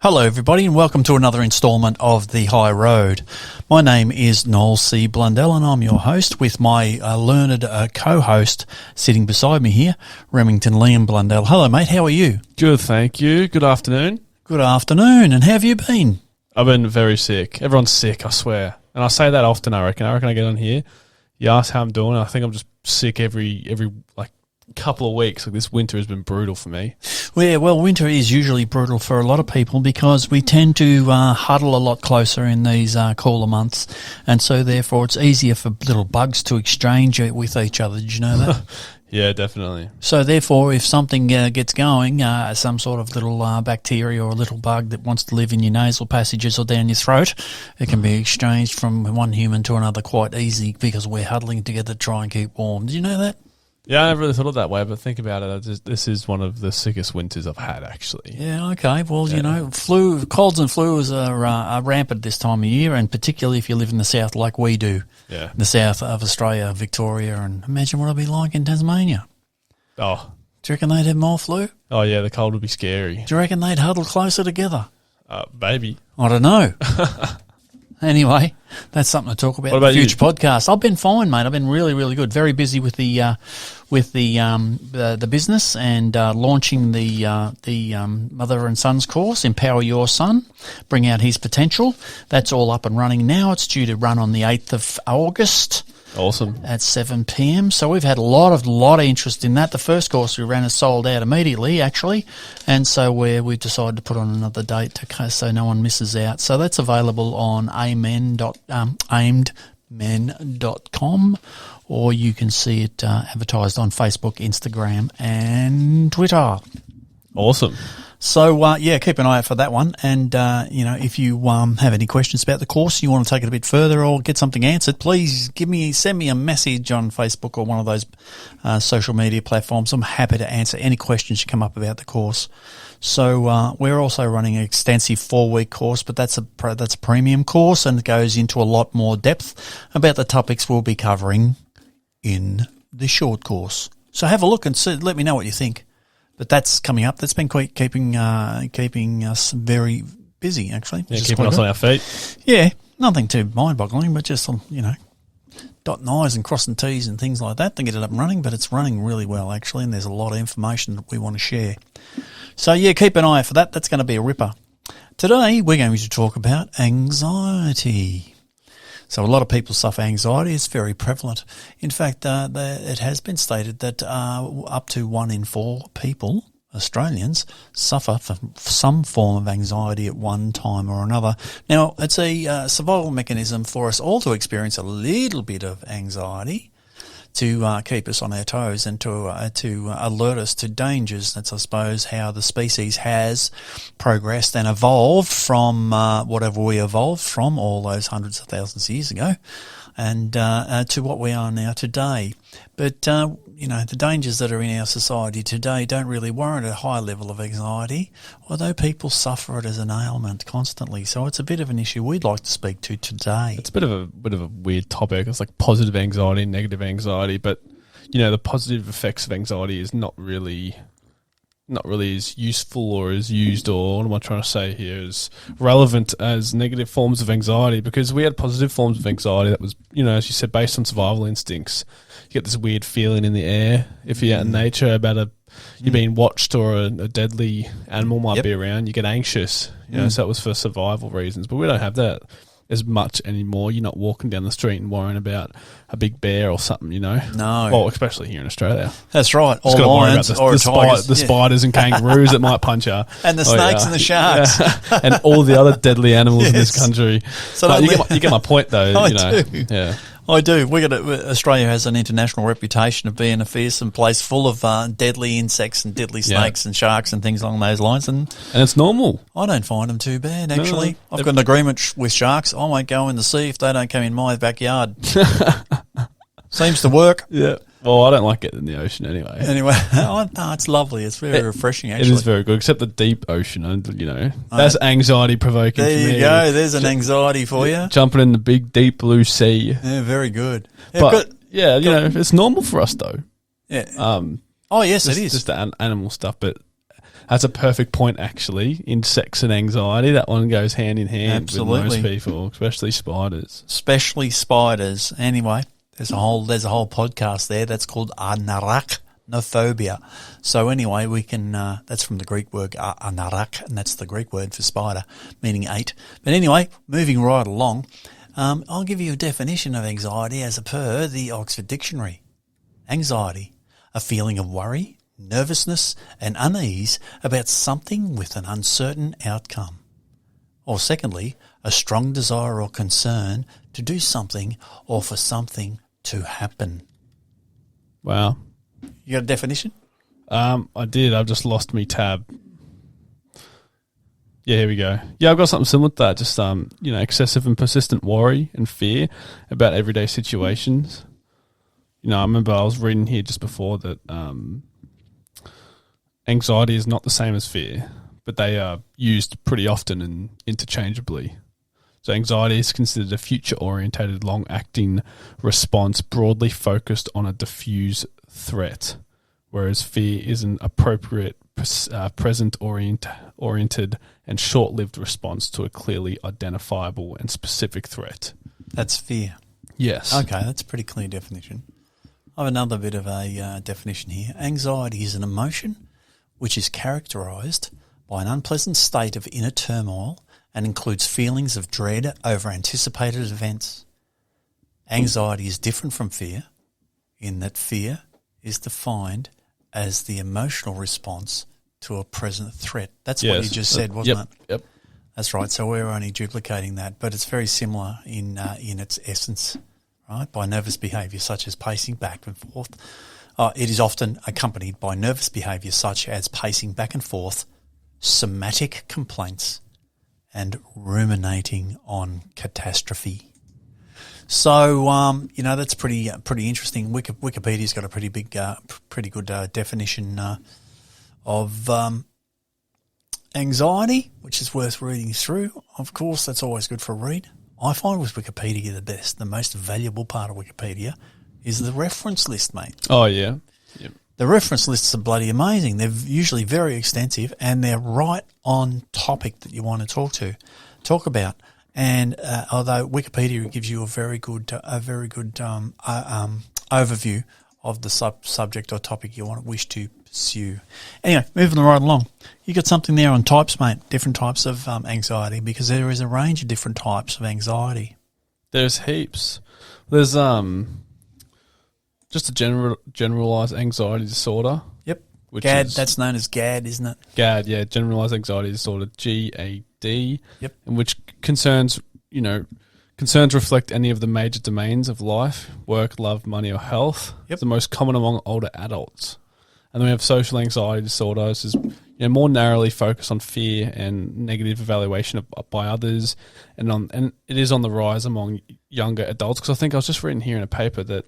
Hello everybody and welcome to another instalment of The High Road. My name is Noel C. Blundell and I'm your host with my learned co-host sitting beside me here, Remington Liam Blundell. Hello mate, how are you? Good, thank you. Good afternoon. Good afternoon, and how have you been? I've been very sick. Everyone's sick, I swear. And I say that often, I reckon. I get on here, you ask how I'm doing, I think I'm just sick every couple of weeks. Like this winter has been brutal for me. Well, winter is usually brutal for a lot of people because we tend to huddle a lot closer in these cooler months, and so therefore it's easier for little bugs to exchange it with each other. Did you know that? Yeah, definitely. So therefore, if something gets going, some sort of little bacteria or a little bug that wants to live in your nasal passages or down your throat, it can be exchanged from one human to another quite easy because we're huddling together to try and keep warm. Did you know that? Yeah, I never really thought of it that way, but think about it. This is one of the sickest winters I've had, actually. Yeah, okay. Well, you know, colds and flus are rampant this time of year, and particularly if you live in the south like we do. Yeah. The south of Australia, Victoria, and imagine what it'd be like in Tasmania. Oh. Do you reckon they'd have more flu? Oh, yeah, the cold would be scary. Do you reckon they'd huddle closer together? Maybe. I don't know. Anyway, that's something to talk about in the future podcast. I've been fine, mate. I've been really, really good. Very busy with the business and launching the mother and sons course, Empower Your Son, Bring Out His Potential. That's all up and running now. It's due to run on the 8th of August. Awesome. At 7 p.m. So we've had a lot of interest in that. The first course we ran is sold out immediately, actually, and so we've decided to put on another date so no one misses out. So that's available on aimedmen.com, or you can see it advertised on Facebook, Instagram, and Twitter. Awesome. So, keep an eye out for that one. And, if you have any questions about the course, you want to take it a bit further or get something answered, please send me a message on Facebook or one of those social media platforms. I'm happy to answer any questions you come up about the course. So, we're also running an extensive 4-week course, but that's a premium course, and it goes into a lot more depth about the topics we'll be covering in the short course. So have a look and let me know what you think. But that's coming up. That's been keeping us very busy, actually. Yeah, keeping us on our feet. Yeah, nothing too mind-boggling, but just, dotting I's and crossing T's and things like that to get it up and running. But it's running really well, actually, and there's a lot of information that we want to share. So, keep an eye out for that. That's going to be a ripper. Today, we're going to talk about anxiety. So a lot of people suffer anxiety. It's very prevalent. In fact, it has been stated that up to 1 in 4 people, Australians, suffer from some form of anxiety at one time or another. Now, it's a survival mechanism for us all to experience a little bit of anxiety to keep us on our toes and to alert us to dangers. That's, I suppose, how the species has progressed and evolved from whatever we evolved from all those hundreds of thousands of years ago, and to what we are now today. But the dangers that are in our society today don't really warrant a high level of anxiety, although people suffer it as an ailment constantly. So it's a bit of an issue we'd like to speak to today. It's a bit of a weird topic. It's like positive anxiety, negative anxiety, but the positive effects of anxiety is not really as useful or as used, or what am I trying to say here, as relevant as negative forms of anxiety, because we had positive forms of anxiety that was, as you said, based on survival instincts. You get this weird feeling in the air if you're out in nature about you're being watched or a deadly animal might be around. You get anxious, so it was for survival reasons. But we don't have that as much anymore. You're not walking down the street and worrying about a big bear or something, No. Well, especially here in Australia. That's right. Or lions or the spiders and kangaroos that might punch you. And the snakes and the sharks. Yeah. And all the other deadly animals in this country. So you get my point, though. I do. Yeah. I do. Australia has an international reputation of being a fearsome place full of deadly insects and deadly snakes and sharks and things along those lines. And it's normal. I don't find them too bad, actually. No, I've got an agreement with sharks. I won't go in the sea if they don't come in my backyard. Seems to work. Yeah. Well, I don't like it in the ocean anyway. No, it's lovely. It's very refreshing, actually. It is very good, except the deep ocean, that's anxiety-provoking for me. There you go. There's an anxiety for you. Jumping in the big, deep blue sea. Yeah, very good. But, it's normal for us, though. Yeah. Oh, yes, it is. Just the animal stuff, but that's a perfect point, actually. In sex and anxiety, that one goes hand in hand Absolutely. with most people, especially spiders. Especially spiders. Anyway, there's a whole podcast there that's called arachnophobia. So anyway, we can that's from the Greek word anarach, and that's the Greek word for spider, meaning 8. But anyway, moving right along, I'll give you a definition of anxiety as per the Oxford Dictionary. Anxiety, a feeling of worry, nervousness and unease about something with an uncertain outcome. Or secondly, a strong desire or concern to do something or for something to happen. Wow. You got a definition? I did. I've just lost me tab. Yeah, here we go. Yeah, I've got something similar to that. Just, excessive and persistent worry and fear about everyday situations. I remember I was reading here just before that anxiety is not the same as fear, but they are used pretty often and interchangeably. So anxiety is considered a future-orientated, long-acting response broadly focused on a diffuse threat, whereas fear is an appropriate, present-oriented and short-lived response to a clearly identifiable and specific threat. That's fear. Yes. Okay, that's a pretty clear definition. I have another bit of a definition here. Anxiety is an emotion which is characterised by an unpleasant state of inner turmoil and includes feelings of dread over anticipated events. Anxiety is different from fear in that fear is defined as the emotional response to a present threat. That's what you just said, wasn't it? Yep. That's right. So we're only duplicating that, but it's very similar in its essence, right? By nervous behaviour such as pacing back and forth. It is often accompanied by nervous behaviour such as pacing back and forth, somatic complaints, and ruminating on catastrophe. So, that's pretty interesting. Wikipedia's got a pretty good definition of anxiety, which is worth reading through. Of course, that's always good for a read. I find with Wikipedia the most valuable part of Wikipedia is the reference list, mate. Oh, yeah. Yep. The reference lists are bloody amazing. They're usually very extensive and they're right on topic that you want to talk about. And although Wikipedia gives you a very good overview of the subject or topic you wish to pursue. Anyway, moving right along. You got something there on types, mate, different types of anxiety, because there is a range of different types of anxiety. There's heaps. There's just a generalized anxiety disorder. Yep. GAD, that's known as GAD, isn't it? GAD, yeah, generalized anxiety disorder, GAD. Yep. In which concerns reflect any of the major domains of life: work, love, money, or health. Yep. It's the most common among older adults. And then we have social anxiety disorder. This is more narrowly focused on fear and negative evaluation by others, and it is on the rise among younger adults. Because I think I was just reading here in a paper that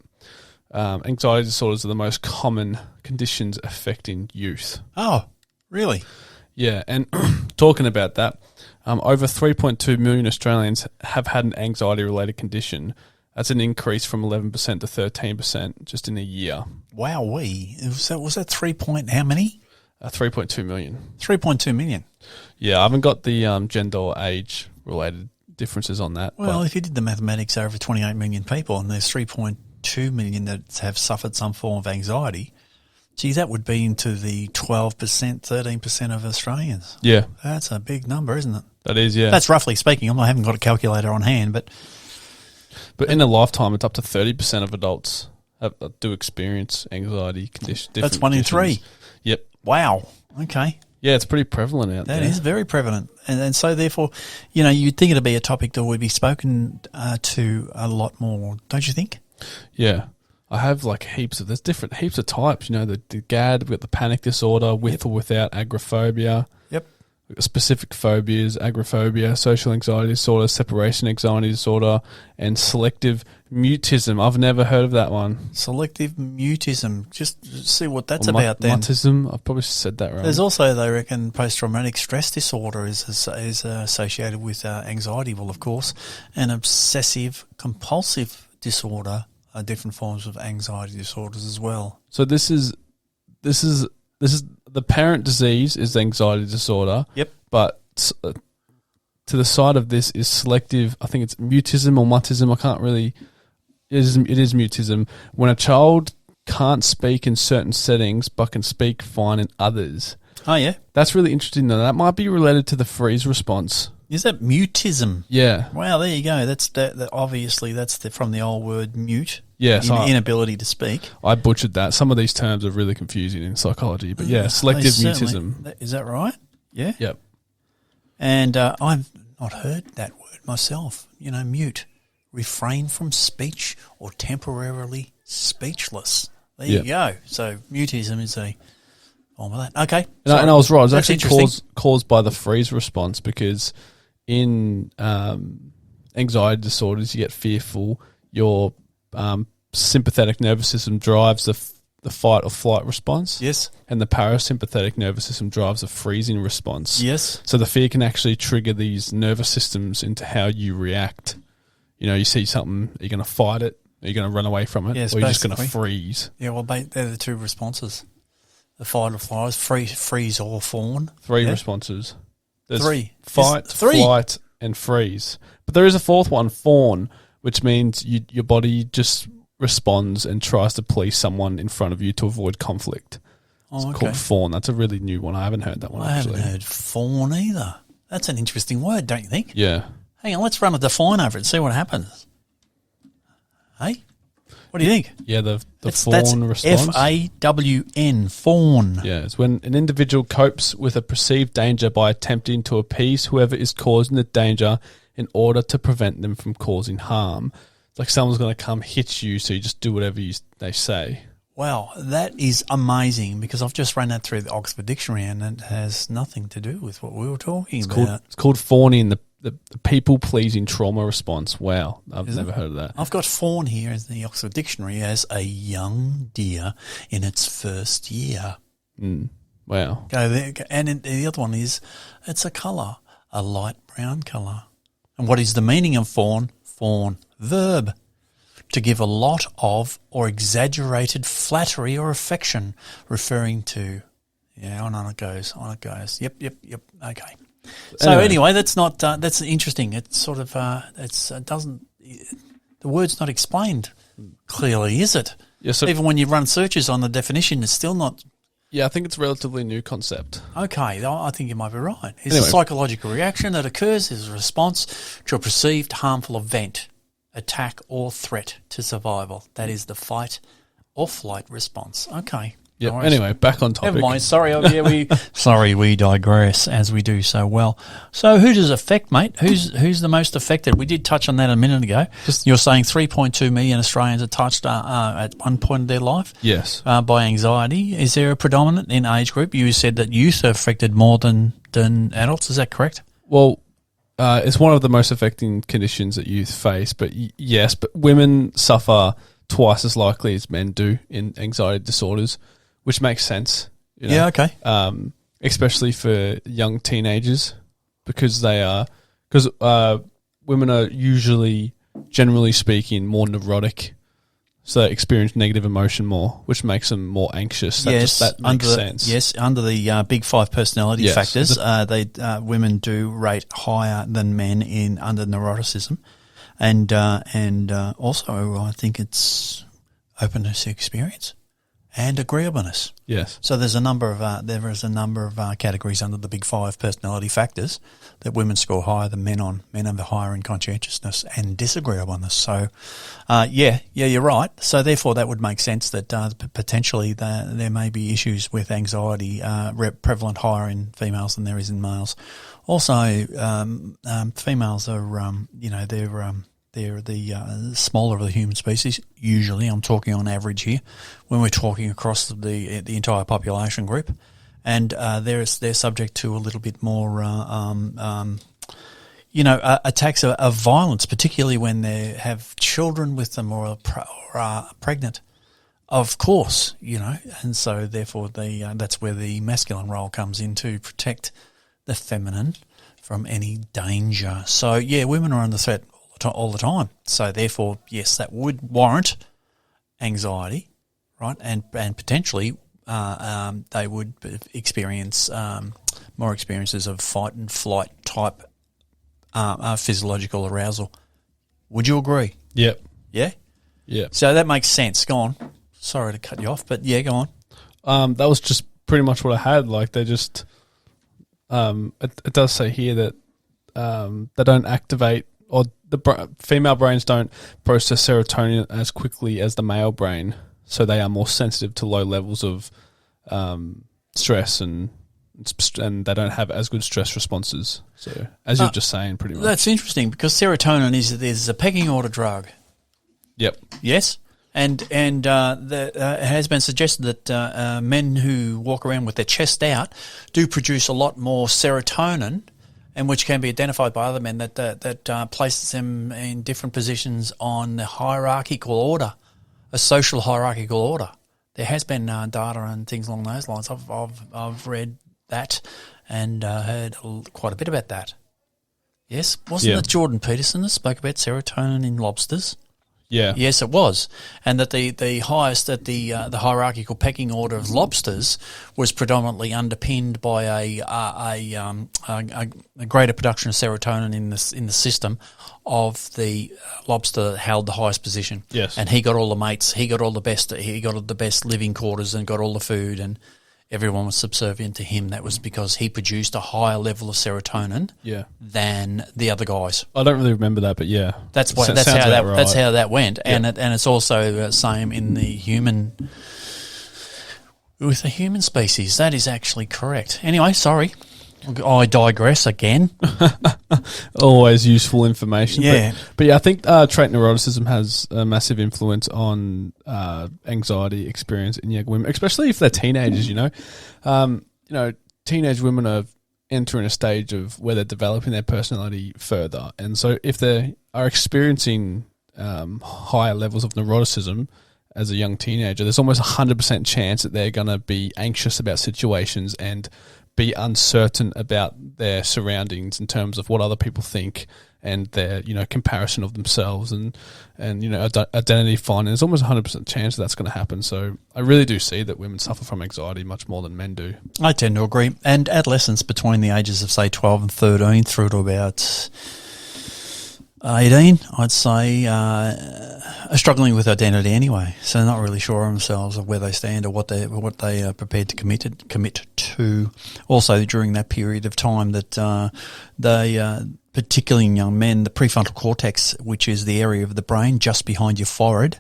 anxiety disorders are the most common conditions affecting youth. Oh, really? Yeah, and talking about that, over 3.2 million Australians have had an anxiety-related condition. That's an increase from 11% to 13% just in a year. Wowee. Was that 3 point how many? 3.2 million. 3.2 million. Yeah, I haven't got the gender or age-related differences on that. Well, if you did the mathematics over 28 million people and there's 3.2 million that have suffered some form of anxiety, gee, that would be into the 12%, 13% of Australians. Yeah. That's a big number, isn't it? That is, yeah. That's roughly speaking. I haven't got a calculator on hand, but in a lifetime, it's up to 30% of adults do experience anxiety conditions. That's 1 in 3. Yep. Wow. Okay. Yeah, it's pretty prevalent out there. That is very prevalent. And so therefore, you'd think it'd be a topic that would be spoken to a lot more, don't you think? Yeah. I have there's different heaps of types, the GAD, we've got the panic disorder with or without agoraphobia. Yep. We've got specific phobias, agoraphobia, social anxiety disorder, separation anxiety disorder, and selective mutism. I've never heard of that one. Selective mutism. Just see what that's about then. Mutism, I've probably said that wrong. There's also, they reckon, post-traumatic stress disorder is associated with anxiety, well, of course, and obsessive compulsive disorder are different forms of anxiety disorders as well. So this is this is the parent disease is anxiety disorder. Yep. But to the side of this is selective. I think it's mutism or mutism. I can't really. It is mutism when a child can't speak in certain settings but can speak fine in others. Oh yeah, that's really interesting. Though that might be related to the freeze response. Is that mutism? Yeah. Wow, there you go. That's obviously that's from the old word mute. Yes, inability to speak. I butchered that. Some of these terms are really confusing in psychology, but yeah, selective mutism. Is that right? Yeah. Yep. And I've not heard that word myself. Mute, refrain from speech or temporarily speechless. There you go. So mutism is a form of that. Okay. And I was right. It was actually caused by the freeze response because in anxiety disorders, you get fearful. Your sympathetic nervous system drives the fight or flight response. Yes. And the parasympathetic nervous system drives a freezing response. Yes. So the fear can actually trigger these nervous systems into how you react. You see something, are you going to fight it? Are you going to run away from it? Yes, or are you just going to freeze? Yeah, well, they're the two responses. The fight or flight, freeze or fawn. Three responses. There's three. Fight, flight, and freeze. But there is a fourth one, fawn, which means your body just responds and tries to please someone in front of you to avoid conflict. It's called fawn. That's a really new one. I haven't heard that one, actually. I haven't heard fawn either. That's an interesting word, don't you think? Yeah. Hang on, let's run a define over it and see what happens. Hey? What do you think? Yeah, the fawn response. F-A-W-N, fawn. Yeah, it's when an individual copes with a perceived danger by attempting to appease whoever is causing the danger in order to prevent them from causing harm. It's like someone's going to come hit you, so you just do whatever they say. Wow, that is amazing because I've just run that through the Oxford Dictionary and it has nothing to do with what we were talking about. It's called fawning, the people-pleasing trauma response. Wow, I've never heard of that. I've got fawn here in the Oxford Dictionary as a young deer in its first year. Wow. Go there. And the other one is it's a colour, a light brown colour. And what is the meaning of fawn? Fawn, verb. To give a lot of or exaggerated flattery or affection, referring to, on it goes. Yep. Okay. So anyway, that's not that's interesting. It's sort of the word's not explained clearly, is it? Yeah, so even when you run searches on the definition, it's still not. Yeah, I think it's a relatively new concept. Okay, I think you might be right. It's a psychological reaction that occurs as a response to a perceived harmful event, attack or threat to survival. That is the fight or flight response. Okay. Yeah. No, anyway, back on topic. Never mind. Sorry. We digress as we do so well. So, who does it affect, mate? Who's the most affected? We did touch on that a minute ago. You're saying 3.2 million Australians are touched at one point in their life. Yes. By anxiety. Is there a predominant in age group? You said that youth are affected more than adults. Is that correct? Well, it's one of the most affecting conditions that youth face. But yes, but women suffer twice as likely as men do in anxiety disorders. Which makes sense. Yeah, okay. Especially for young teenagers because women are usually, generally speaking, more neurotic. So they experience negative emotion more, which makes them more anxious. That makes sense. Yes, under the big five personality factors, women do rate higher than men under neuroticism. And also I think it's openness to experience. And agreeableness. Yes. So there's a number of categories under the big five personality factors that women score higher than men on. Men are higher in conscientiousness and disagreeableness. So, you're right. So therefore, that would make sense that potentially there may be issues with anxiety prevalent higher in females than there is in males. Also, females are they're the smaller of the human species. Usually, I'm talking on average here, when we're talking across the entire population group, and they're subject to a little bit more, attacks of violence, particularly when they have children with them or are pregnant. Of course, and so therefore that's where the masculine role comes in to protect the feminine from any danger. So women are under threat all the time. So therefore, yes, that would warrant anxiety, right? And potentially they would experience more experiences of fight and flight type physiological arousal. Would you agree? Yep. Yeah? Yeah. So that makes sense. Go on. Sorry to cut you off, but yeah, go on. That was just pretty much what I had. Like they just, it does say here that they don't activate, or the female brains don't process serotonin as quickly as the male brain, so they are more sensitive to low levels of stress and they don't have as good stress responses. So as you're just saying, pretty much. That's interesting because serotonin is a pecking order drug. Yep. Yes. And it has been suggested that men who walk around with their chest out do produce a lot more serotonin, and which can be identified by other men that places them in different positions on the hierarchical order, a social hierarchical order. There has been data and things along those lines. I've read that and heard quite a bit about that. Yes, wasn't it Jordan Peterson that spoke about serotonin in lobsters? Yeah. Yes, it was, and that the highest at the hierarchical pecking order of lobsters was predominantly underpinned by a greater production of serotonin in the system of the lobster that held the highest position. Yes, and he got all the mates, he got all the best, he got the best living quarters, and got all the food, and everyone was subservient to him. That was because he produced a higher level of serotonin than the other guys. I don't really remember that, but yeah. That's how that went. Yeah. And it's also the same in the human, with the human species. That is actually correct. Anyway, sorry. I digress again. Always useful information. Yeah. But yeah, I think trait neuroticism has a massive influence on anxiety experience in young women, especially if they're teenagers, teenage women are entering a stage of where they're developing their personality further. And so if they are experiencing higher levels of neuroticism as a young teenager, there's almost 100% chance that they're going to be anxious about situations and be uncertain about their surroundings in terms of what other people think and their, comparison of themselves and identity finding. There's almost 100% chance that's going to happen. So I really do see that women suffer from anxiety much more than men do. I tend to agree. And adolescents between the ages of, say, 12 and 13 through to about 18, I'd say, are struggling with identity anyway. So they're not really sure of themselves of where they stand or what they are prepared to commit to. Also, during that period of time, that particularly in young men, the prefrontal cortex, which is the area of the brain just behind your forehead,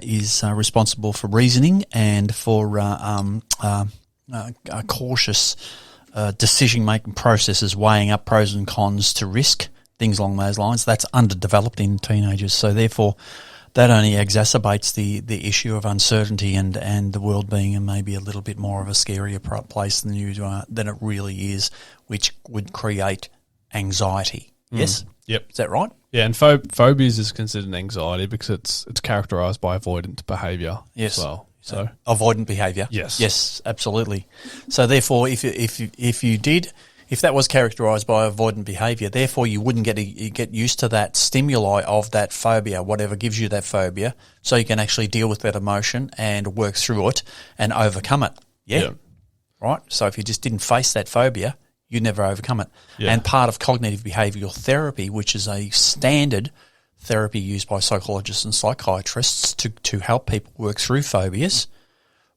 is responsible for reasoning and for cautious decision-making processes, weighing up pros and cons to risk. Things along those lines. That's underdeveloped in teenagers, so therefore that only exacerbates the issue of uncertainty and the world being maybe a little bit more of a scarier place than it really is, which would create anxiety. Yes? Yep. Is that right? Yeah, and phobias is considered an anxiety because it's characterised by avoidant behaviour as well. So avoidant behaviour. Yes, absolutely. So therefore, if that was characterised by avoidant behaviour, therefore you wouldn't get used to that stimuli of that phobia, whatever gives you that phobia, so you can actually deal with that emotion and work through it and overcome it. Yeah. Right? So if you just didn't face that phobia, you'd never overcome it. Yeah. And part of cognitive behavioural therapy, which is a standard therapy used by psychologists and psychiatrists to help people work through phobias,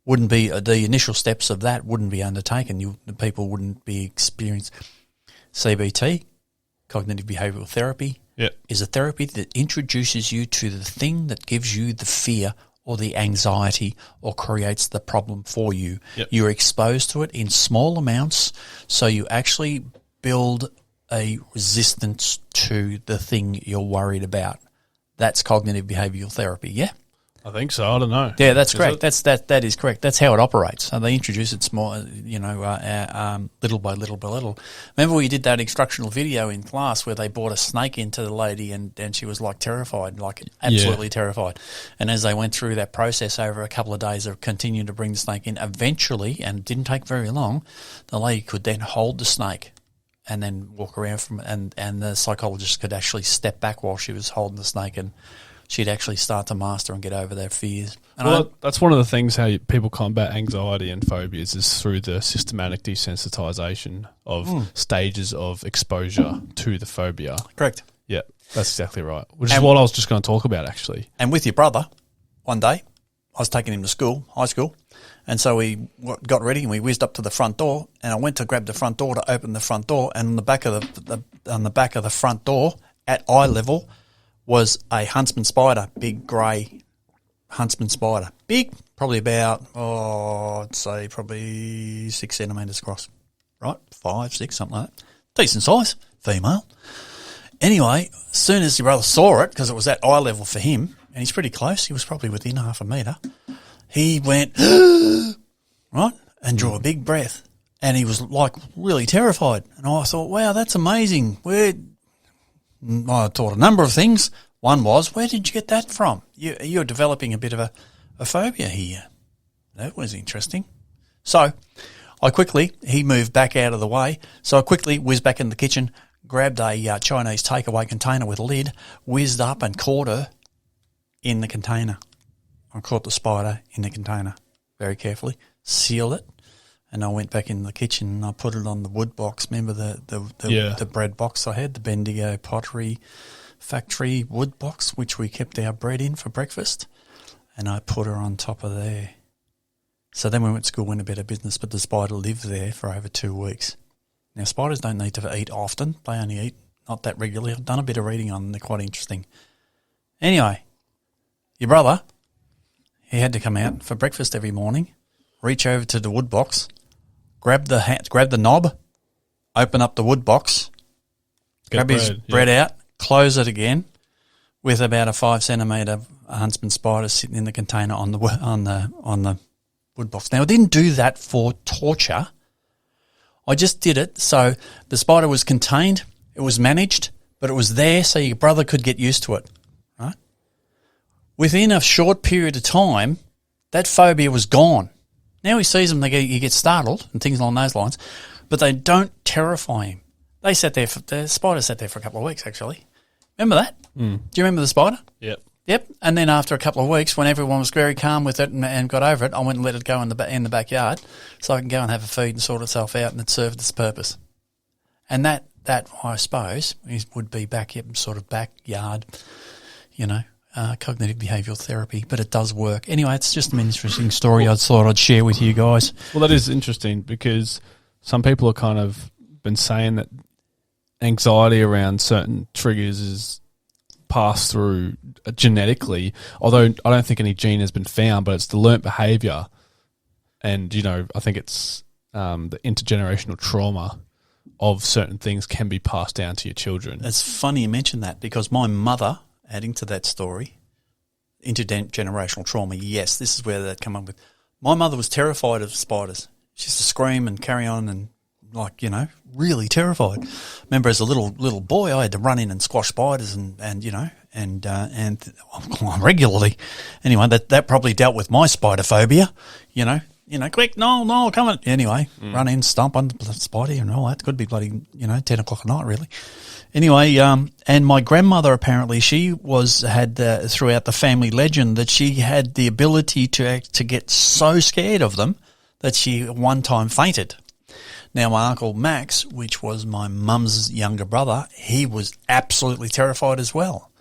wouldn't be the initial steps of that wouldn't be undertaken. The people wouldn't be experienced. CBT, cognitive behavioural therapy, is a therapy that introduces you to the thing that gives you the fear or the anxiety or creates the problem for you. You're exposed to it in small amounts, so you actually build a resistance to the thing you're worried about. That's cognitive behavioural therapy, yeah? I think so. I don't know. Yeah, that's correct. That is correct. That's how it operates. So they introduce it small, little by little by little. Remember we did that instructional video in class where they brought a snake into the lady and she was like terrified, like absolutely terrified. And as they went through that process over a couple of days of continuing to bring the snake in, eventually, and it didn't take very long, the lady could then hold the snake and then walk around and the psychologist could actually step back while she was holding the snake and she'd actually start to master and get over their fears. And Well, that's one of the things how people combat anxiety and phobias is through the systematic desensitization of stages of exposure to the phobia. correct. Yeah, that's exactly right. Which is what I was just going to talk about, actually. And with your brother, one day, I was taking him to school, high school, and so we got ready and we whizzed up to the front door, and I went to grab the front door to open the front door, and on the back of the front door at eye level was a huntsman spider, big grey huntsman spider, big, probably about I'd say probably 6 centimetres across, right, 5, 6, something like that, decent size, female. Anyway, as soon as your brother saw it, because it was at eye level for him, and he's pretty close, he was probably within half a metre, he went, right, and drew a big breath. And he was like really terrified. And I thought, wow, that's amazing. I thought a number of things. One was, where did you get that from? You're developing a bit of a phobia here. That was interesting. So he moved back out of the way. So I quickly whizzed back in the kitchen, grabbed a Chinese takeaway container with a lid, whizzed up and caught her in the container. I caught the spider in the container very carefully, sealed it, and I went back in the kitchen and I put it on the wood box. Remember the bread box I had, the Bendigo Pottery Factory wood box, which we kept our bread in for breakfast, and I put her on top of there. So then we went to school, went a bit of business, but the spider lived there for over 2 weeks. Now, spiders don't need to eat often. They only eat not that regularly. I've done a bit of reading on them. They're quite interesting. Anyway, your brother, he had to come out for breakfast every morning, reach over to the wood box, grab the knob, open up the wood box, grab his bread out, close it again, with about a 5 centimetre huntsman spider sitting in the container on the wood box. Now, I didn't do that for torture. I just did it so the spider was contained, it was managed, but it was there so your brother could get used to it, right? Within a short period of time, that phobia was gone. Now he sees them, he gets startled and things along those lines, but they don't terrify him. The spider sat there for a couple of weeks, actually. Remember that? Do you remember the spider? Yep. And then after a couple of weeks, when everyone was very calm with it and got over it, I went and let it go in the backyard so I can go and have a feed and sort itself out, and it served its purpose. And that I suppose would be backyard, cognitive behavioural therapy, but it does work. Anyway, it's just an interesting story I thought I'd share with you guys. Well, that is interesting because some people have kind of been saying that anxiety around certain triggers is passed through genetically, although I don't think any gene has been found, but it's the learnt behaviour. And, I think it's the intergenerational trauma of certain things can be passed down to your children. It's funny you mention that because my mother, adding to that story, intergenerational trauma, yes, this is where that come up with. My mother was terrified of spiders. She used to scream and carry on and really terrified. Remember, as a little boy, I had to run in and squash spiders and regularly. Anyway, that probably dealt with my spider phobia. Quick, no, come on. Anyway, run in, stomp on the spider and all that. Could be bloody 10 o'clock at night, really. Anyway, and my grandmother apparently had throughout the family legend that she had the ability to get so scared of them that she one time fainted. Now, my Uncle Max, which was my mum's younger brother, he was absolutely terrified as well.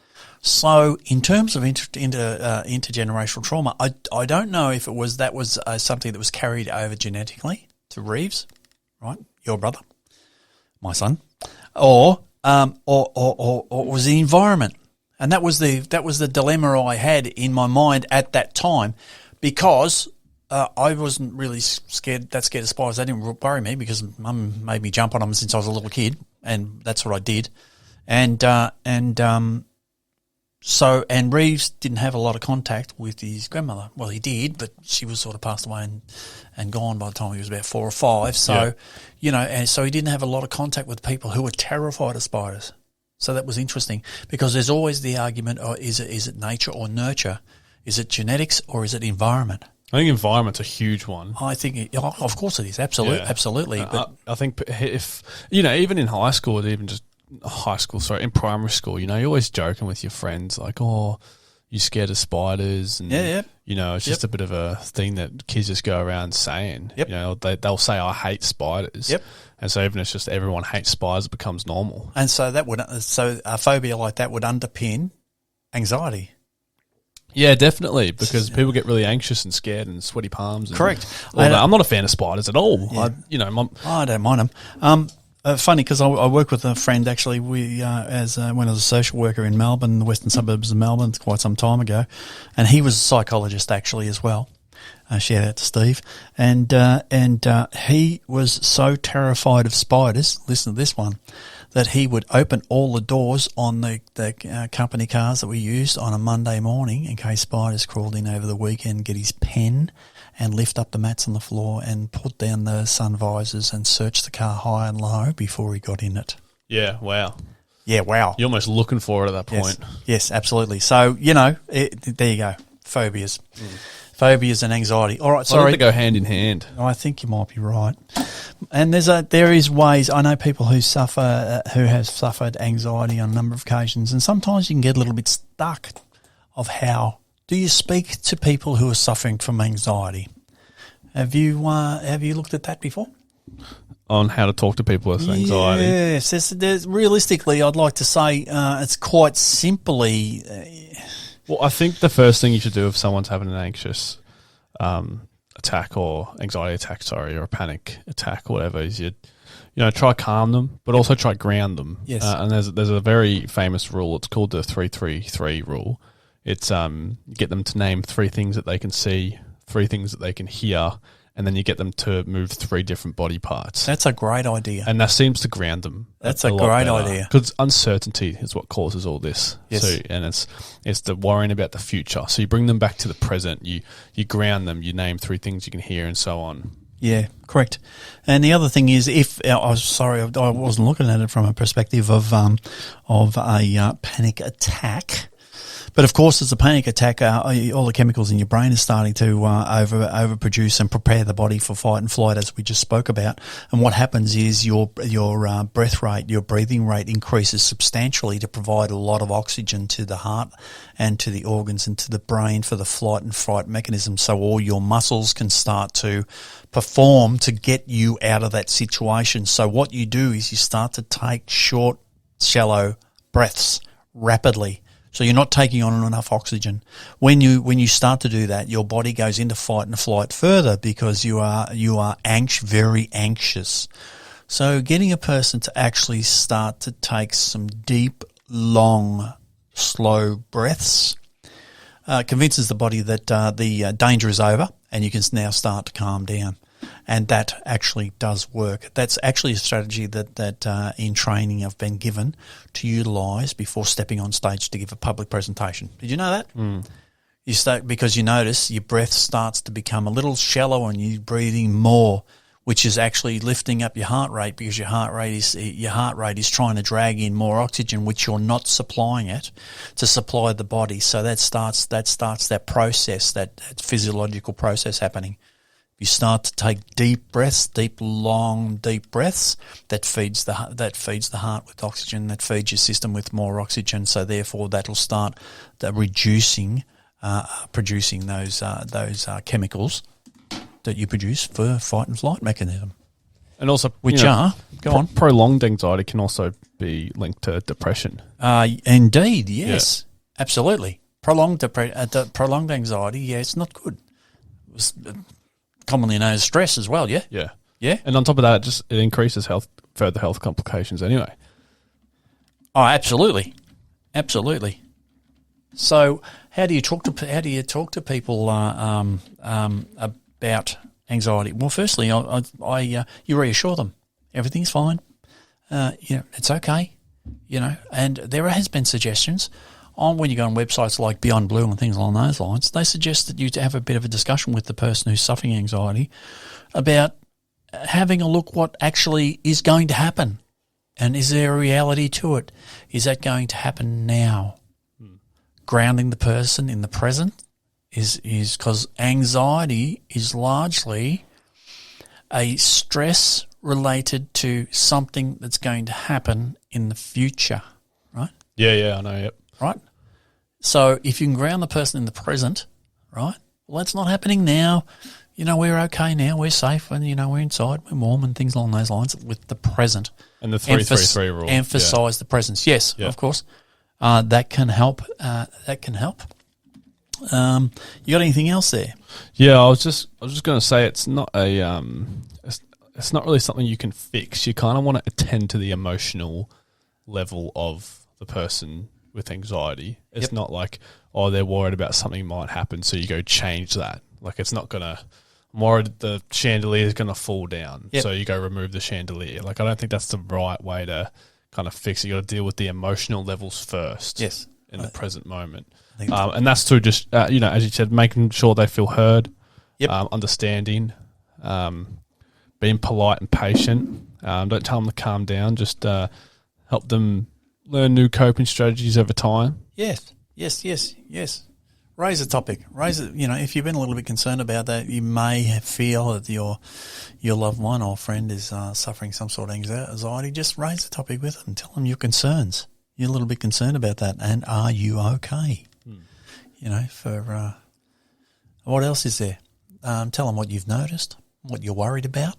So in terms of intergenerational trauma, I don't know if that was something that was carried over genetically to Reeves, right, your brother, my son, or was the environment. And that was the dilemma I had in my mind at that time because I wasn't really scared of spiders. They didn't worry me because Mum made me jump on them since I was a little kid, and that's what I did. And Reeves didn't have a lot of contact with his grandmother. Well, he did, but she was sort of passed away and gone by the time he was about 4 or 5. So, and so he didn't have a lot of contact with people who were terrified of spiders. So that was interesting because there's always the argument: is it nature or nurture? Is it genetics or is it environment? I think environment's a huge one. I think, of course it is. Absolutely. But I think if, even in high school, in primary school, you're always joking with your friends like, you're scared of spiders, and Yeah. you know, it's just a bit of a thing that kids just go around saying. Yep. You know, they'll say, "I hate spiders." Yep. And so even if it's just everyone hates spiders, it becomes normal. And so a phobia like that would underpin anxiety. Yeah, definitely, because people get really anxious and scared and sweaty palms. And Correct. all that. I'm not a fan of spiders at all. Yeah. I I don't mind them. Funny because I work with a friend actually. When I was a social worker in Melbourne, the western suburbs of Melbourne, quite some time ago, and he was a psychologist actually as well. Shout out to Steve, and he was so terrified of spiders. Listen to this one. That he would open all the doors on the company cars that we used on a Monday morning in case spiders crawled in over the weekend, get his pen and lift up the mats on the floor and put down the sun visors and search the car high and low before he got in it. Yeah, wow. Yeah, wow. You're almost looking for it at that point. Yes, absolutely. So, there you go. Phobias. Phobias and anxiety. All right, sorry. I think they go hand in hand. I think you might be right. And there is ways. I know people who have suffered anxiety on a number of occasions, and sometimes you can get a little bit stuck of how do you speak to people who are suffering from anxiety. Have you looked at that before? On how to talk to people with anxiety. Yes, realistically, I'd like to say it's quite simply. Well, I think the first thing you should do if someone's having an anxious attack or anxiety attack, or a panic attack or whatever, is you try calm them, but also try ground them. Yes. And there's a very famous rule. It's called the 3-3-3 rule. It's get them to name 3 things that they can see, 3 things that they can hear, and then you get them to move 3 different body parts. That's a great idea. And that seems to ground them. That's a great idea. Because uncertainty is what causes all this. Yes. So, and it's the worrying about the future. So you bring them back to the present. You ground them. You name 3 things you can hear, and so on. Yeah, correct. And the other thing is, I wasn't looking at it from a perspective of a panic attack. But of course, as a panic attack, all the chemicals in your brain are starting to overproduce and prepare the body for fight and flight, as we just spoke about. And what happens is your breath rate, your breathing rate increases substantially to provide a lot of oxygen to the heart and to the organs and to the brain for the flight and fright mechanism. So all your muscles can start to perform to get you out of that situation. So what you do is you start to take short, shallow breaths rapidly. So you're not taking on enough oxygen. When you start to do that, your body goes into fight and flight further because you are very anxious. So getting a person to actually start to take some deep, long, slow breaths convinces the body that the danger is over and you can now start to calm down. And that actually does work. That's actually a strategy that in training I've been given to utilise before stepping on stage to give a public presentation. Did you know that? You start because you notice your breath starts to become a little shallow and you're breathing more, which is actually lifting up your heart rate because your heart rate is trying to drag in more oxygen, which you're not supplying it to supply the body. So that starts that process, that physiological process happening. You start to take deep breaths, long, deep breaths. That feeds the heart with oxygen. That feeds your system with more oxygen. So therefore, that'll start producing those chemicals that you produce for fight and flight mechanism. And also, prolonged anxiety can also be linked to depression. Indeed, yes, absolutely. Prolonged anxiety, it's not good. It's commonly known as stress as well, yeah? Yeah. And on top of that, it increases further health complications anyway. Oh, absolutely. So how do you talk to people about anxiety? Well, firstly, you reassure them. Everything's fine. It's okay. And there has been suggestions when you go on websites like Beyond Blue and things along those lines, they suggest that you have a bit of a discussion with the person who's suffering anxiety about having a look what actually is going to happen. And is there a reality to it? Is that going to happen now? Grounding the person in the present is because anxiety is largely a stress related to something that's going to happen in the future, right? Yeah, I know, yep. Right? So if you can ground the person in the present, right? Well, that's not happening now. We're okay now. We're safe, and we're inside. We're warm, and things along those lines with the present. And the 3-3-3 rule. Emphasize the presence. Yes, of course. That can help. You got anything else there? Yeah, I was just going to say it's not it's not really something you can fix. You kind of want to attend to the emotional level of the person with anxiety. It's not like, they're worried about something might happen, so you go change that. Like, it's not going to, I'm worried the chandelier is going to fall down, so you go remove the chandelier. Like, I don't think that's the right way to kind of fix it. You got to deal with the emotional levels first. Yes. In the present moment. And that's through just, as you said, making sure they feel heard, understanding, being polite and patient. Don't tell them to calm down. Just help them learn new coping strategies over time. Yes. Raise a topic. Raise it. If you've been a little bit concerned about that, you may feel that your loved one or friend is suffering some sort of anxiety. Just raise the topic with them. Tell them your concerns. You're a little bit concerned about that, and are you okay? What else is there? Tell them what you've noticed, what you're worried about,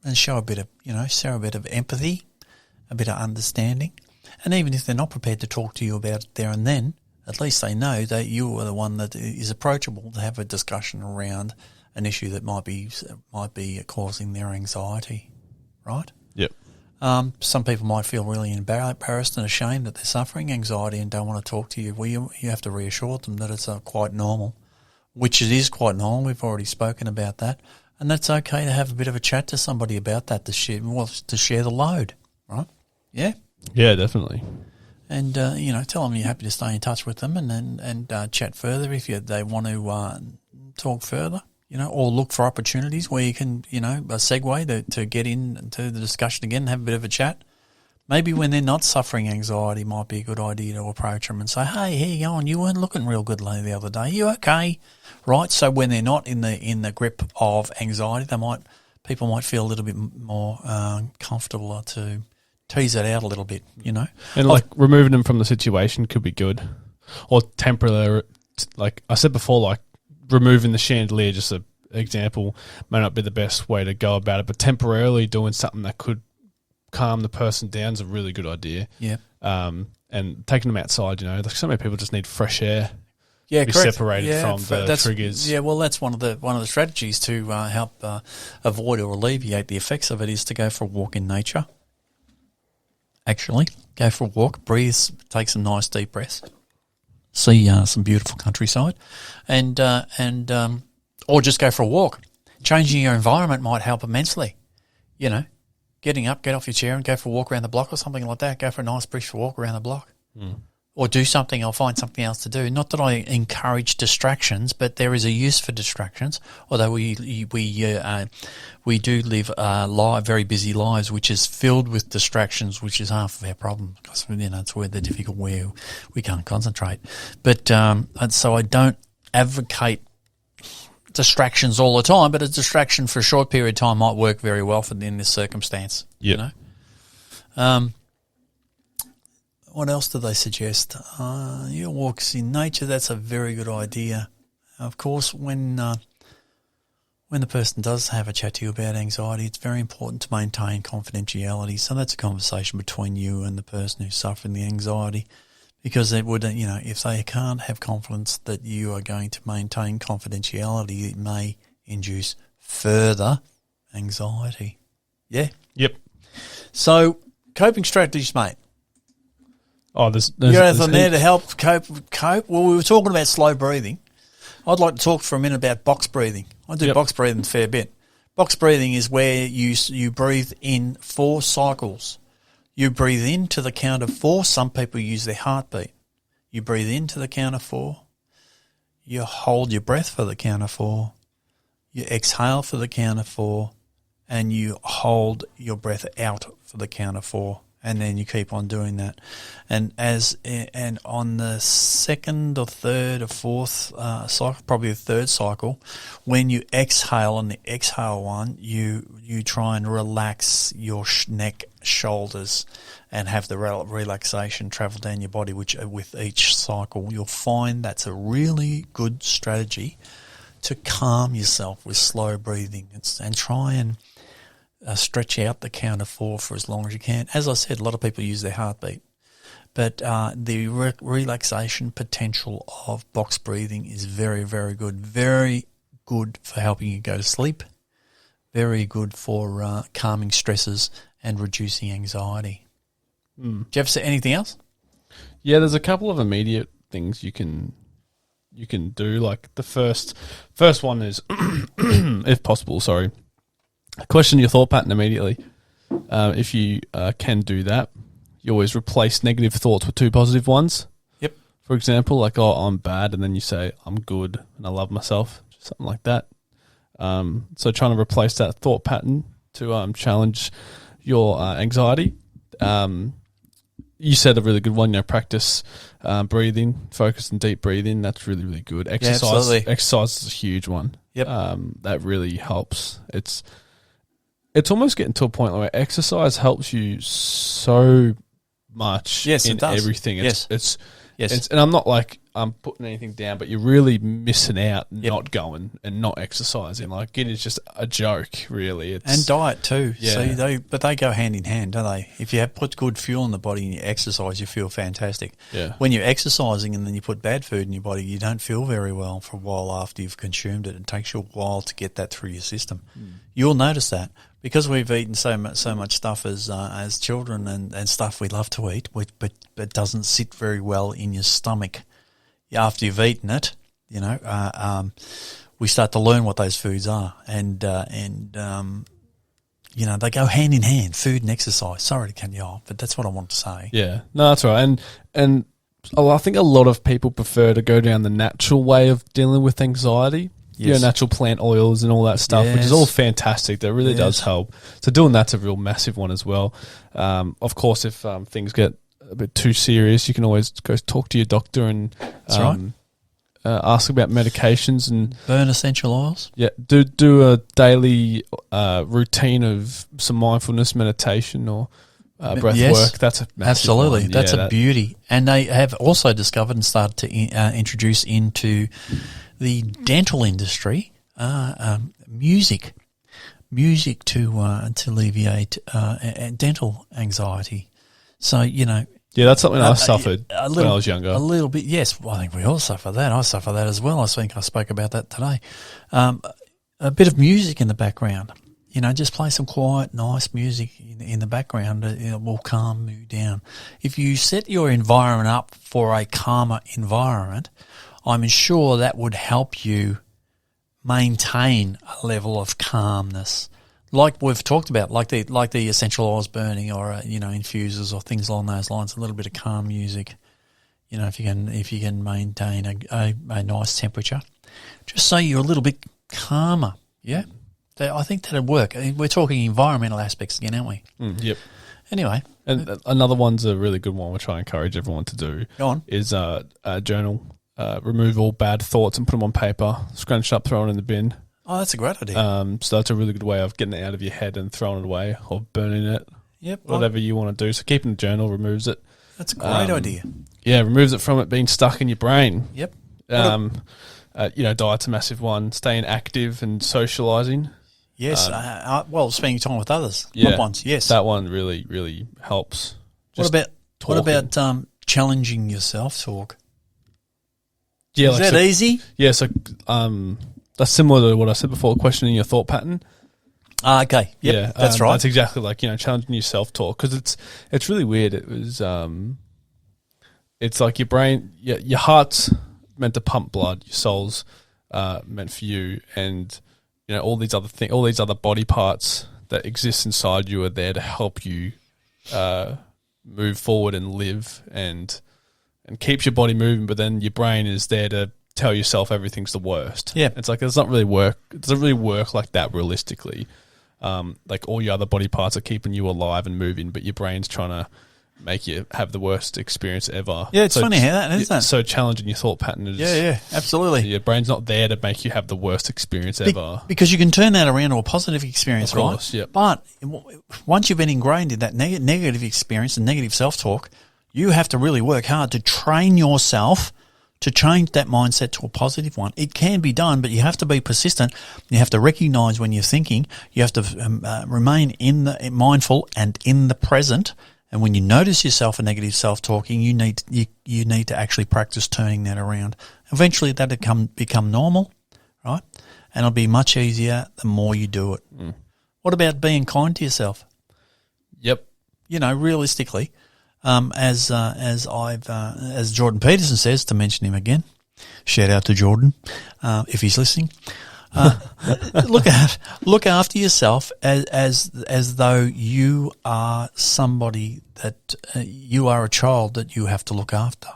and show a bit of empathy, a bit of understanding. And even if they're not prepared to talk to you about it there and then, at least they know that you are the one that is approachable to have a discussion around an issue that might be causing their anxiety, right? Yep. Some people might feel really embarrassed and ashamed that they're suffering anxiety and don't want to talk to you. Well, you have to reassure them that it's quite normal, which it is quite normal. We've already spoken about that. And that's okay to have a bit of a chat to somebody about that, to share the load, right? Yeah? Yeah, definitely. And, tell them you're happy to stay in touch with them and chat further if they want to talk further, or look for opportunities where you can, a segue to get into the discussion again and have a bit of a chat. Maybe when they're not suffering anxiety, might be a good idea to approach them and say, hey, how you going? You weren't looking real good the other day. You okay? Right? So when they're not in the grip of anxiety, people might feel a little bit more comfortable to tease that out a little bit, And removing them from the situation could be good. Or temporarily, like I said before, like removing the chandelier, just an example, may not be the best way to go about it, but temporarily doing something that could calm the person down is a really good idea. Yeah. And taking them outside, like so many people just need fresh air. Yeah, be correct. separated from the triggers. Yeah, well, that's one of the strategies to help avoid or alleviate the effects of it is to go for a walk in nature. Actually, go for a walk, breathe, take some nice deep breaths, see some beautiful countryside, and or just go for a walk. Changing your environment might help immensely. Getting up, get off your chair and go for a walk around the block or something like that. Go for a nice brisk walk around the block. Or do something or find something else to do. Not that I encourage distractions, but there is a use for distractions. Although we do live very busy lives, which is filled with distractions, which is half of our problem because it's where the difficult where we can't concentrate. But and so I don't advocate distractions all the time, but a distraction for a short period of time might work very well in this circumstance. Yep. What else do they suggest? Your walks in nature, that's a very good idea. Of course, when the person does have a chat to you about anxiety, it's very important to maintain confidentiality. So that's a conversation between you and the person who's suffering the anxiety, because it would, if they can't have confidence that you are going to maintain confidentiality, it may induce further anxiety. Yeah? Yep. So, coping strategies, mate. Oh, there's you got anything there to help cope? Well, we were talking about slow breathing. I'd like to talk for a minute about box breathing. I do box breathing a fair bit. Box breathing is where you breathe in 4 cycles. You breathe in to the count of 4. Some people use their heartbeat. You breathe in to the count of 4. You hold your breath for the count of 4. You exhale for the count of 4. And you hold your breath out for the count of 4. and then you keep on doing that. And on the second or third or fourth cycle, probably the third cycle, when you exhale on the exhale one, you try and relax your neck, shoulders, and have the relaxation travel down your body, which with each cycle you'll find that's a really good strategy to calm yourself with slow breathing and try and stretch out the count of 4 for as long as you can. As I said, a lot of people use their heartbeat. But the relaxation potential of box breathing is very, very good. Very good for helping you go to sleep. Very good for calming stresses and reducing anxiety. Do you ever say anything else? Yeah, there's a couple of immediate things you can do. Like the first one is, if possible, question your thought pattern immediately. If you can do that, you always replace negative thoughts with 2 positive ones. Yep. For example, like, oh, I'm bad, and then you say, I'm good and I love myself, something like that. So trying to replace that thought pattern to challenge your anxiety. You said a really good one, practice breathing, focus and deep breathing. That's really, really good. Exercise is a huge one. Yep. That really helps. It's almost getting to a point where exercise helps you so much in everything. It's and I'm not like I'm putting anything down, but you're really missing out not going and not exercising. Like, it is just a joke, really. And diet too. Yeah. So they go hand in hand, don't they? If you put good fuel in the body and you exercise, you feel fantastic. Yeah. When you're exercising and then you put bad food in your body, you don't feel very well for a while after you've consumed it. It takes you a while to get that through your system. You'll notice that. Because we've eaten so much stuff as children and stuff we love to eat, but doesn't sit very well in your stomach after you've eaten it, we start to learn what those foods are, and they go hand in hand, food and exercise. Sorry to cut you off, but that's what I want to say. Yeah, no, that's right, and I think a lot of people prefer to go down the natural way of dealing with anxiety. Yes. Natural plant oils and all that stuff, which is all fantastic. That really does help. So doing that's a real massive one as well. Of course, if things get a bit too serious, you can always go talk to your doctor and ask about medications and burn essential oils. Yeah, do a daily routine of some mindfulness meditation or breath work. That's a massive absolutely one. That's a beauty. And they have also discovered and started to introduce into the dental industry, music to alleviate dental anxiety. So that's something I suffered when I was younger. A little bit, yes. Well, I think we all suffer that. I suffer that as well. I think I spoke about that today. A bit of music in the background. Just play some quiet, nice music in the background. It will calm you down. If you set your environment up for a calmer environment, I'm sure that would help you maintain a level of calmness, like we've talked about, like the essential oils burning or infusers or things along those lines. A little bit of calm music, if you can maintain a nice temperature, just so you're a little bit calmer. Yeah, I think that'd work. We're talking environmental aspects again, aren't we? Yep. Anyway, and another one's a really good one. We're trying to encourage everyone to do. Go on. Is journal. Remove all bad thoughts and put them on paper, scrunch up, throw it in the bin. Oh, that's a great idea. So that's a really good way of getting it out of your head and throwing it away or burning it. Yep. Whatever you want to do. So keeping a journal removes it. That's a great idea. Yeah, removes it from it being stuck in your brain. Yep. Diet's a massive one. Staying active and socialising. Yes. Spending time with others. Yeah. Loved ones. Yes. That one really, really helps. What about challenging your self-talk? Yeah, is that easy? Yeah, so that's similar to what I said before, questioning your thought pattern. Okay, yep, yeah, that's right. That's exactly like, challenging your self-talk, because it's really weird. It was, it's like your brain, your heart's meant to pump blood, your soul's meant for you, and all these other body parts that exist inside you are there to help you move forward and live and keeps your body moving, but then your brain is there to tell yourself everything's the worst. Yeah. It's like it doesn't really work like that realistically. like all your other body parts are keeping you alive and moving, but your brain's trying to make you have the worst experience ever. Yeah, it's funny how that is, isn't it? So challenging your thought pattern is. Yeah, absolutely. Your brain's not there to make you have the worst experience ever. Because you can turn that around to a positive experience, Of course, right? yep. But once you've been ingrained in that negative experience and negative self-talk, you have to really work hard to train yourself to change that mindset to a positive one. It can be done, but you have to be persistent. You have to recognize when you're thinking. You have to remain mindful and in the present. And when you notice yourself a negative self-talking, you need to actually practice turning that around. Eventually, that'll become normal, right? And it'll be much easier the more you do it. What about being kind to yourself? Yep. Realistically, as Jordan Peterson says, to mention him again, shout out to Jordan if he's listening. Look after yourself as though you are somebody that you are a child that you have to look after.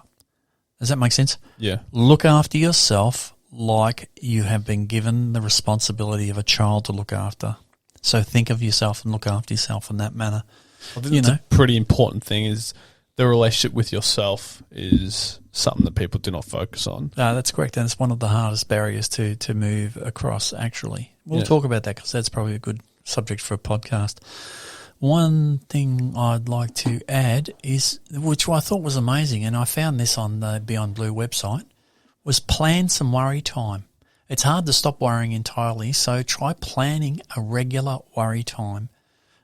Does that make sense? Yeah. Look after yourself like you have been given the responsibility of a child to look after. So think of yourself and look after yourself in that manner. I think that's a pretty important thing is the relationship with yourself is something that people do not focus on. No, that's correct, and it's one of the hardest barriers to move across, actually. We'll talk about that because that's probably a good subject for a podcast. One thing I'd like to add is, which I thought was amazing, and I found this on the Beyond Blue website, was plan some worry time. It's hard to stop worrying entirely, so try planning a regular worry time.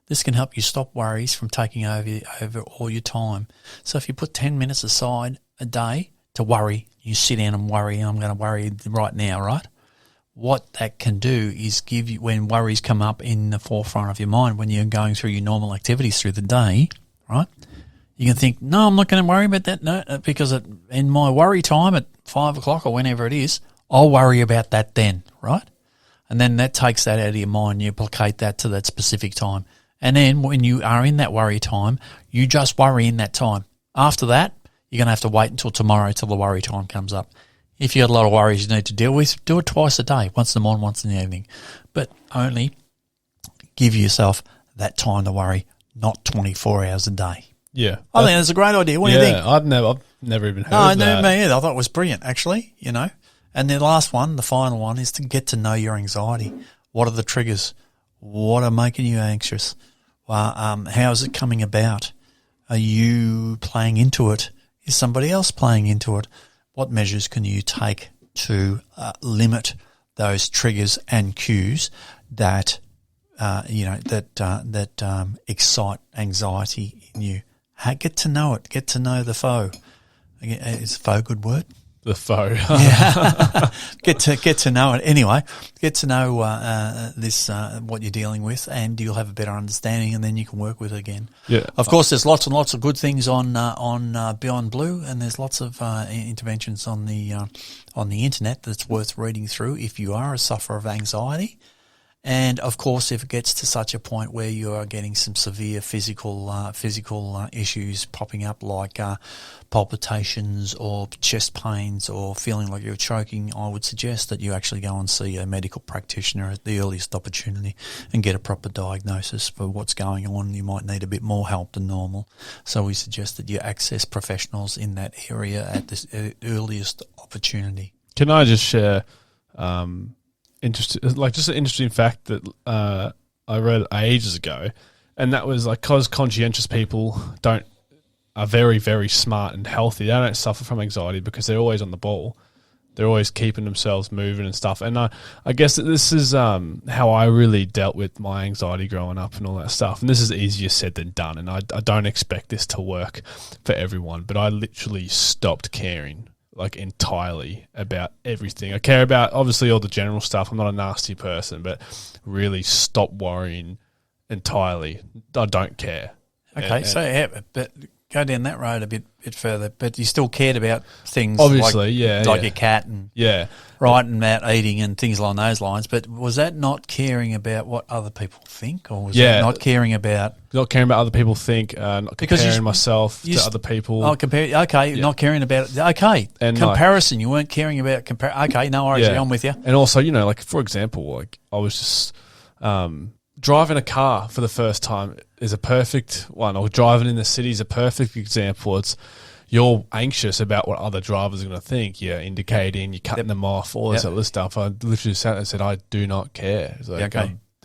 This can help you stop worries from taking over all your time. So if you put 10 minutes aside a day to worry, you sit down and worry, I'm going to worry right now, right? What that can do is give you, when worries come up in the forefront of your mind, when you're going through your normal activities through the day, right? You can think, no, I'm not going to worry about that, no, because in my worry time at 5 o'clock or whenever it is, I'll worry about that then, right? And then that takes that out of your mind. You applicate that to that specific time. And then when you are in that worry time, you just worry in that time. After that, you're going to have to wait until tomorrow till the worry time comes up. If you got a lot of worries you need to deal with, do it twice a day, once in the morning, once in the evening. But only give yourself that time to worry, not 24 hours a day. Yeah. I think that's a great idea. What do you think? I've never even heard of that. No, me either. I thought it was brilliant, actually, And the last one, the final one, is to get to know your anxiety. What are the triggers? What are making you anxious? How is it coming about? Are you playing into it? Is somebody else playing into it? What measures can you take to limit those triggers and cues that excite anxiety in you? Get to know it. Get to know the foe. Is foe a good word? The foe. Yeah. Get to know it anyway. Get to know what you're dealing with, and you'll have a better understanding, and then you can work with it again. Yeah. Of course, there's lots and lots of good things on Beyond Blue, and there's lots of interventions on the internet that's worth reading through if you are a sufferer of anxiety. And of course, if it gets to such a point where you are getting some severe physical issues popping up, like palpitations or chest pains or feeling like you're choking, I would suggest that you actually go and see a medical practitioner at the earliest opportunity and get a proper diagnosis for what's going on. You might need a bit more help than normal, so we suggest that you access professionals in that area at the earliest opportunity. Can I just share? Just an interesting fact that I read ages ago, and that was because conscientious people are very, very smart and healthy. They don't suffer from anxiety because they're always on the ball. They're always keeping themselves moving and stuff. And I guess that this is how I really dealt with my anxiety growing up and all that stuff. And this is easier said than done. And I don't expect this to work for everyone, but I literally stopped caring entirely about everything. I care about obviously all the general stuff. I'm not a nasty person, but really stop worrying entirely. I don't care. Okay, but go down that road a bit further. But you still cared about things, obviously, like your cat and and about eating and things along those lines. But was that not caring about what other people think, or was that not caring about other people think, not comparing myself to other people? Oh, not caring about it. Okay, and comparison. You weren't caring about Okay, no worries. I'm with you. And also, for example, I was just driving a car for the first time is a perfect one, or driving in the city is a perfect example. It's you're anxious about what other drivers are going to think. You're indicating, you're cutting them off, all this other stuff. I literally sat there and said, I do not care. It's like,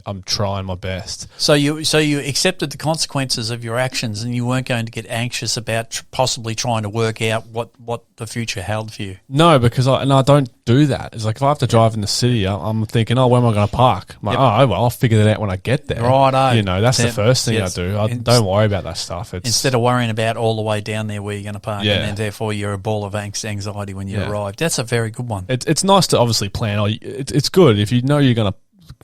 I'm trying my best. So you accepted the consequences of your actions, and you weren't going to get anxious about possibly trying to work out what the future held for you. No, because I don't do that. It's like if I have to drive in the city, I'm thinking, where am I going to park? I'm like, well, I'll figure that out when I get there. Right, you know, that's the first thing I do. I don't worry about that stuff. Instead of worrying about all the way down there where you're going to park, and then therefore you're a ball of anxiety when you arrive. That's a very good one. It's nice to obviously plan. It's good if you know you're going to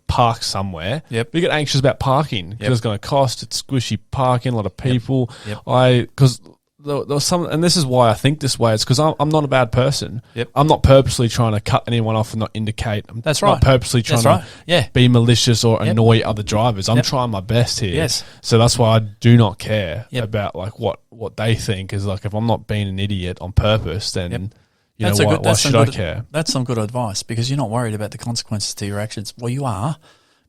park somewhere. Yep. You get anxious about parking because it's going to cost. It's squishy parking. A lot of people. Because there was some, and this is why I think this way. It's because I'm not a bad person. Yep. I'm not purposely trying to cut anyone off and not indicate. That's not purposely trying to be malicious or annoy other drivers. I'm trying my best here. Yes. So that's why I do not care about like what they think. Is like if I'm not being an idiot on purpose, then. Why should I care? That's some good advice, because you're not worried about the consequences to your actions. Well, you are,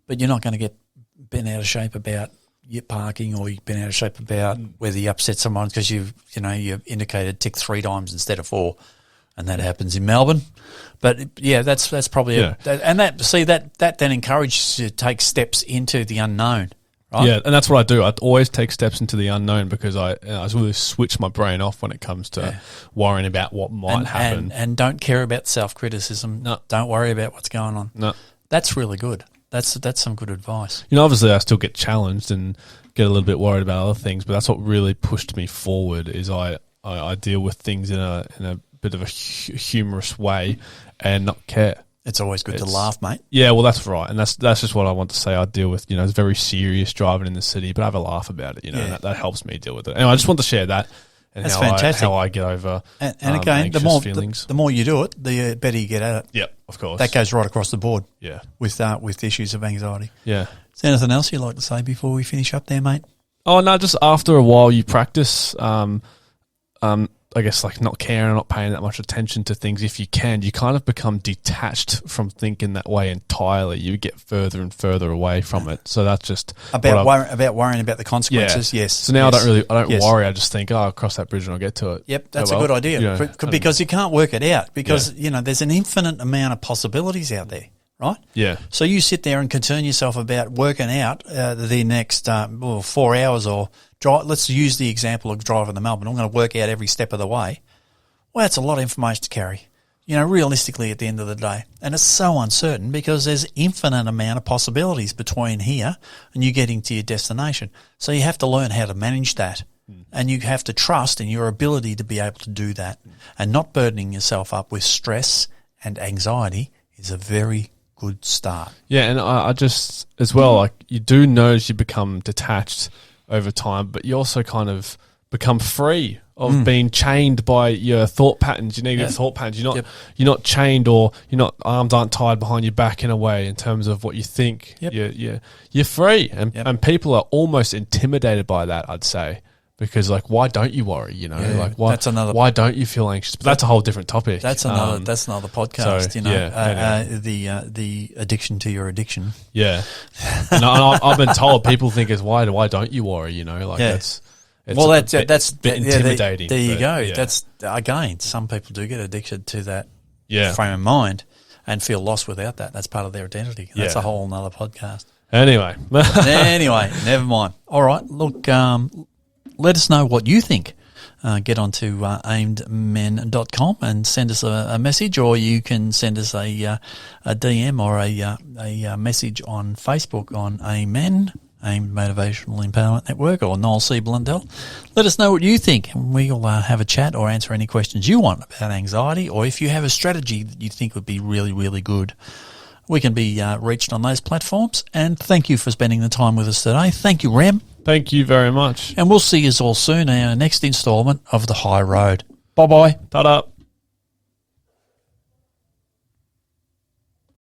but you're not going to get bent out of shape about your parking, or you've been out of shape about whether you upset someone because you've indicated tick 3 times instead of 4, and that happens in Melbourne. But that's probably and that then encourages you to take steps into the unknown. Right? Yeah, and that's what I do. I always take steps into the unknown because I really switch my brain off when it comes to worrying about what might happen. And don't care about self-criticism. No. Don't worry about what's going on. No. That's really good. That's some good advice. Obviously I still get challenged and get a little bit worried about other things, but that's what really pushed me forward is I deal with things in a bit of a humorous way and not care. It's always good to laugh, mate. Yeah, well, that's right, and that's just what I want to say. I deal with, it's very serious driving in the city, but I have a laugh about it, and that helps me deal with it. Anyway, I just want to share that and that's fantastic. How I get over and again, feelings. The more you do it, the better you get at it. Yep, of course. That goes right across the board. Yeah, with issues of anxiety. Yeah. Is there anything else you'd like to say before we finish up there, mate? Oh no, just after a while you practice. I guess like not caring and not paying that much attention to things. If you can, you kind of become detached from thinking that way entirely. You get further and further away from it. So that's just about worrying about the consequences. Yeah. Yes. So now I don't worry. I just think, I'll cross that bridge and I'll get to it. Yep, that's a good idea because you can't work it out because there's an infinite amount of possibilities out there. Right? Yeah. So you sit there and concern yourself about working out the next 4 hours or drive. Let's use the example of driving to Melbourne. I'm going to work out every step of the way. Well, that's a lot of information to carry, realistically at the end of the day. And it's so uncertain because there's infinite amount of possibilities between here and you getting to your destination. So you have to learn how to manage that. And you have to trust in your ability to be able to do that and not burdening yourself up with stress and anxiety is a very good start. Yeah, and I just, as well, like you do notice you become detached over time, but you also kind of become free of being chained by your thought patterns, your negative thought patterns. You're not chained, or arms aren't tied behind your back in a way in terms of what you think. You're free, and people are almost intimidated by that, I'd say. Because why don't you worry? Why don't you feel anxious? But that's a whole different topic. That's another podcast. Anyway. The addiction to your addiction. Yeah, and I've been told people think it's why don't you worry? That's a bit intimidating. There you go. Yeah. That's again, some people do get addicted to that yeah. frame of mind and feel lost without that. That's part of their identity. That's a whole nother podcast. Anyway, never mind. All right, look, let us know what you think. Get on to aimedmen.com and send us a message, or you can send us a DM or a message on Facebook on Amen, Aimed Motivational Empowerment Network, or Noel C. Blundell. Let us know what you think, and we'll have a chat or answer any questions you want about anxiety, or if you have a strategy that you think would be really, really good. We can be reached on those platforms. And thank you for spending the time with us today. Thank you, Rem. Thank you very much. And we'll see you all soon in our next instalment of The High Road. Bye-bye. Ta-da.